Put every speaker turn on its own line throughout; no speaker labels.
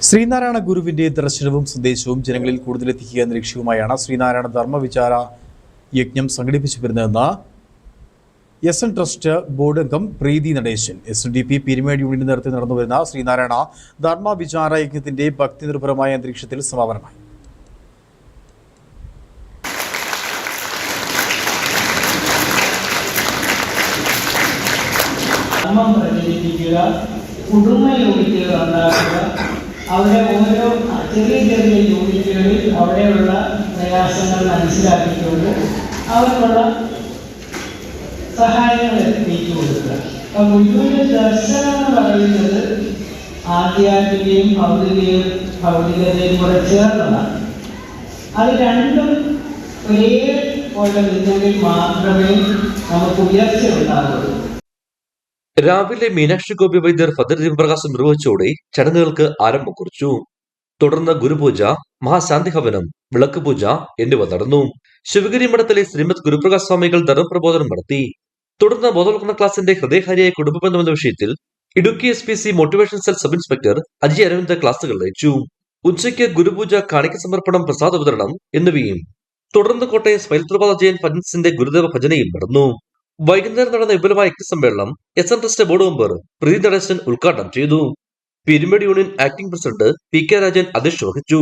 ശ്രീനാരായണ ഗുരുവിന്റെ ദർശനവും സന്ദേശവും ജനങ്ങളിൽ കൂടുതലെത്തിക്കുക എന്ന ലക്ഷ്യവുമായാണ് ശ്രീനാരായണ ധർമ്മവിചാര യജ്ഞം സംഘടിപ്പിച്ചു വരുന്നതെന്ന് എസ്.എൻ. ട്രസ്റ്റ് ബോർഡ് അംഗം പ്രീതി നടേശൻ. SNDP പീരുമേട് യൂണിയന്റെ നേതൃത്വത്തിൽ നടന്നുവരുന്ന ശ്രീനാരായണ ധർമ്മവിചാര യജ്ഞത്തിന്റെ ഭക്തിനിർഭരമായ അന്തരീക്ഷത്തിൽ സമാപനമായി.
കുടുംബ യൂണിറ്റുകൾ ഉണ്ടാക്കുക, അവിടെ ഓരോ ചെറിയ ചെറിയ യൂണിറ്റുകളിൽ അവിടെയുള്ള പ്രയാസങ്ങൾ മനസ്സിലാക്കിക്കൊണ്ട് അവർക്കുള്ള സഹായങ്ങൾ എത്തിച്ചു കൊടുക്കുക. അപ്പം ഗുരുവിന്റെ ദർശനം എന്ന് പറയുന്നത് ആധ്യാത്മികയും ഭൗതികതയും കൂടെ ചേർന്നതാണ്. അത് രണ്ടും ഒരേപോലെ നിന്നെങ്കിൽ മാത്രമേ നമുക്ക് ഉയർച്ച ഉണ്ടാകുള്ളൂ.
രാവിലെ മീനാക്ഷി ഗോപി വൈദ്യർ ഫദർ ദീപപ്രകാശം നിർവഹിച്ചോടെ ചടങ്ങുകൾക്ക് ആരംഭം കുറിച്ചു. തുടർന്ന് ഗുരുപൂജ, മഹാശാന്തി ഹവനം, വിളക്ക് പൂജ എന്നിവ നടന്നു. ശിവഗിരി മഠത്തിലെ ശ്രീമദ് ഗുരുപ്രകാശ് സ്വാമികൾ ധർമ്മപ്രബോധനം നടത്തി. തുടർന്ന് ബോധവൽക്കരണ ക്ലാസിന്റെ ഹൃദയഹാരിയായ കുടുംബബന്ധം എന്ന വിഷയത്തിൽ Idukki SPC motivation cell sub inspector Ajay Aravind ക്ലാസുകൾ നയിച്ചു. ഉച്ചയ്ക്ക് ഗുരുപൂജ, കാണിക്ക സമർപ്പണം, പ്രസാദ വിതരണം എന്നിവയും തുടർന്ന് കോട്ടയം സ്മൈൽ പ്രഭാത ജയൻ ഫൈനാൻസിന്റെ ഗുരുദേവ ഭജനയും നടന്നു. വൈകുന്നേരം നടന്ന വിപുലമായ യജ്ഞസമ്മേളനം SN trust board member Preethi Natesan ഉദ്ഘാടനം ചെയ്തു. Peermade union acting president PK Rajan അധ്യക്ഷത വഹിച്ചു.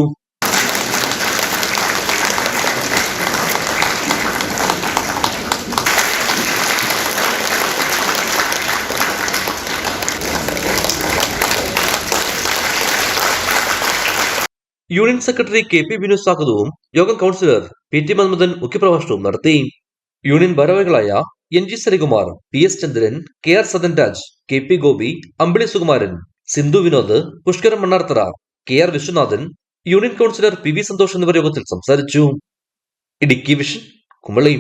യൂണിയൻ സെക്രട്ടറി KP ബിനു സ്വാഗതവും യോഗം കൗൺസിലർ PT മന്മഥൻ മുഖ്യപ്രഭാഷണവും നടത്തി. യൂണിയൻ ഭാരവാഹികളായ NG Sarikumar, PS Chandran, KR Sadan Raj, KP Gopi, Ambili Sukumaran, Sindhu Vinod, Pushkaram Mannarthara, KR Viswanathan, union councillor PV Santhosh എന്നിവർ യോഗത്തിൽ സംസാരിച്ചു. ഇടുക്കി വിഷൻ, കുമളി.